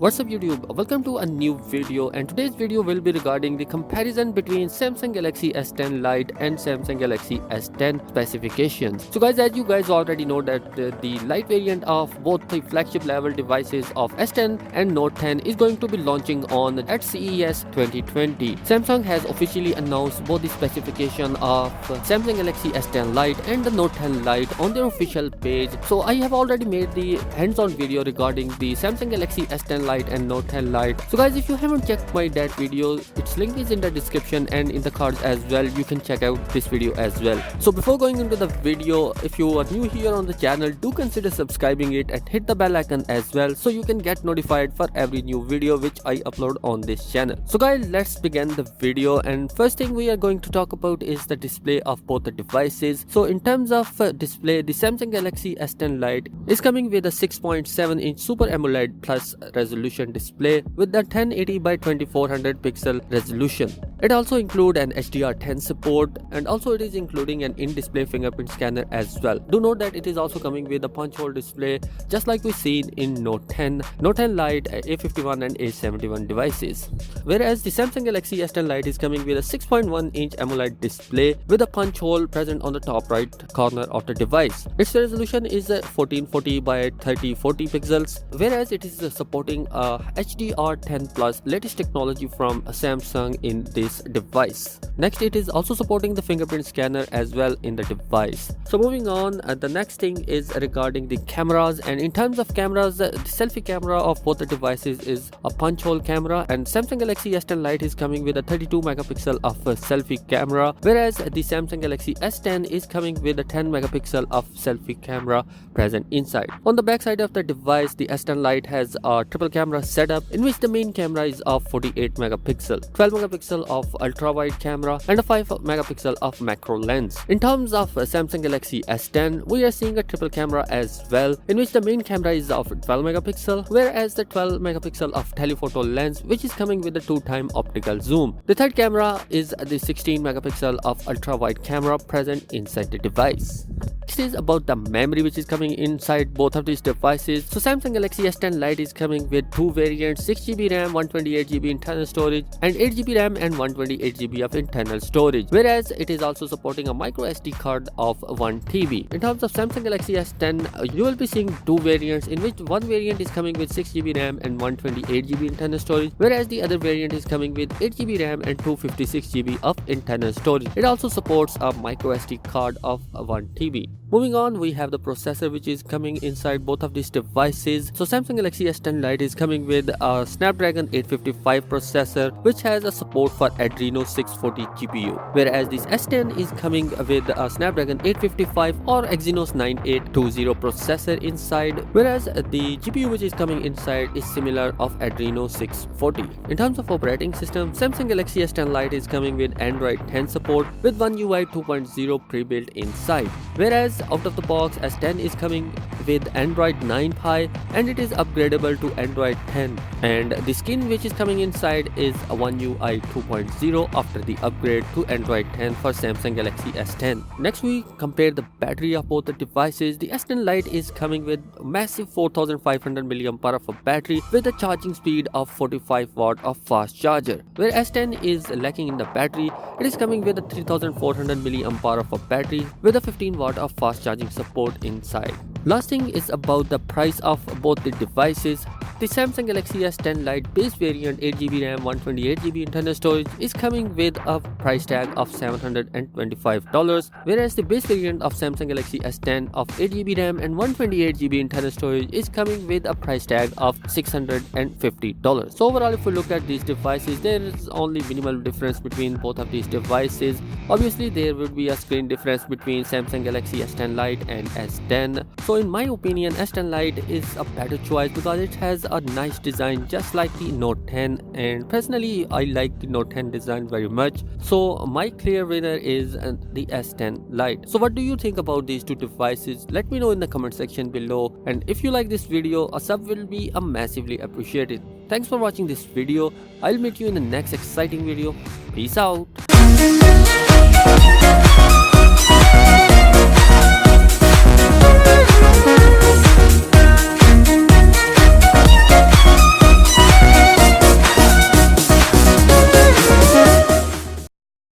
What's up YouTube, welcome to a new video, and today's video will be regarding the comparison between Samsung Galaxy S10 Lite and Samsung Galaxy S10 specifications. So guys, as you guys already know that the Lite variant of both the flagship level devices of S10 and Note 10 is going to be launching on at CES 2020. Samsung has officially announced both the specification of Samsung Galaxy S10 Lite and the Note 10 Lite on their official page. So I have already made the hands-on video regarding the Samsung Galaxy S10 Lite and Note 10 Lite. So guys, if you haven't checked my that video, its link is in the description and in the cards as well. You can check out this video as well. So before going into the video, if you are new here on the channel, do consider subscribing it and hit the bell icon as well, so you can get notified for every new video which I upload on this channel. So guys, let's begin the video, and first thing we are going to talk about is the display of both the devices. So in terms of display, the Samsung Galaxy S10 Lite is coming with a 6.7-inch Super AMOLED Plus resolution display with the 1080 by 2400 pixel resolution. It also includes an HDR10 support, and also it is including an in-display fingerprint scanner as well. Do note that it is also coming with a punch hole display just like we seen in Note 10 Lite, A51 and A71 devices. Whereas the Samsung Galaxy S10 Lite is coming with a 6.1-inch AMOLED display with a punch hole present on the top right corner of the device. Its resolution is 1440 by 3040 pixels, whereas it is supporting HDR10 Plus latest technology from Samsung in this device. Next, it is also supporting the fingerprint scanner as well in the device. So moving on, the next thing is regarding the cameras, and in terms of cameras, the selfie camera of both the devices is a punch hole camera, and Samsung Galaxy S10 Lite is coming with a 32 megapixel of a selfie camera, whereas the Samsung Galaxy S10 is coming with a 10 megapixel of selfie camera present inside. On the back side of the device, the S10 Lite has a triple camera setup in which the main camera is of 48 megapixel, 12 megapixel of ultra wide camera, and a 5 megapixel of macro lens. In terms of Samsung Galaxy S10, we are seeing a triple camera as well, in which the main camera is of 12 megapixel, whereas the 12 megapixel of telephoto lens which is coming with a 2-time optical zoom. The third camera is the 16 megapixel of ultra wide camera present inside the device. Next is about the memory which is coming inside both of these devices. So Samsung Galaxy S10 Lite is coming with two variants, 6GB RAM, 128GB internal storage, and 8GB RAM and 128GB of internal storage, whereas it is also supporting a micro SD card of 1TB. In terms of Samsung Galaxy S10, you will be seeing two variants, in which one variant is coming with 6GB RAM and 128GB internal storage, whereas the other variant is coming with 8GB RAM and 256GB of internal storage. It also supports a micro SD card of 1TB. Moving on, we have the processor which is coming inside both of these devices. So Samsung Galaxy S10 Lite is coming with a Snapdragon 855 processor which has a support for Adreno 640 GPU, whereas this S10 is coming with a Snapdragon 855 or Exynos 9820 processor inside, whereas the GPU which is coming inside is similar of Adreno 640. In terms of operating system, Samsung Galaxy S10 Lite is coming with Android 10 support with One UI 2.0 pre-built inside, whereas out of the box S10 is coming with Android 9 Pie and it is upgradable to Android 10, and the skin which is coming inside is a One UI 2.0 after the upgrade to Android 10 for Samsung Galaxy S10. Next, we compare the battery of both the devices. The S10 Lite is coming with massive 4500 mAh of a battery with a charging speed of 45 watt of fast charger, where S10 is lacking in the battery. It is coming with a 3400 mAh of a battery with a 15 watt of fast charging support inside. Last thing is about the price of both the devices. The Samsung Galaxy S10 Lite base variant 8GB RAM, 128GB internal storage is coming with a price tag of $725, whereas the base variant of Samsung Galaxy S10 of 8GB RAM and 128GB internal storage is coming with a price tag of $650. So overall, if we look at these devices, there is only minimal difference between both of these devices. Obviously, there would be a screen difference between Samsung Galaxy S10 Lite and S10. So in my opinion, S10 Lite is a better choice because it has a nice design just like the Note 10, and personally I like the Note 10 design very much. So my clear winner is the S10 Lite. So what do you think about these two devices? Let me know in the comment section below, and if you like this video, a sub will be massively appreciated. Thanks for watching this video. I'll meet you in the next exciting video. Peace out.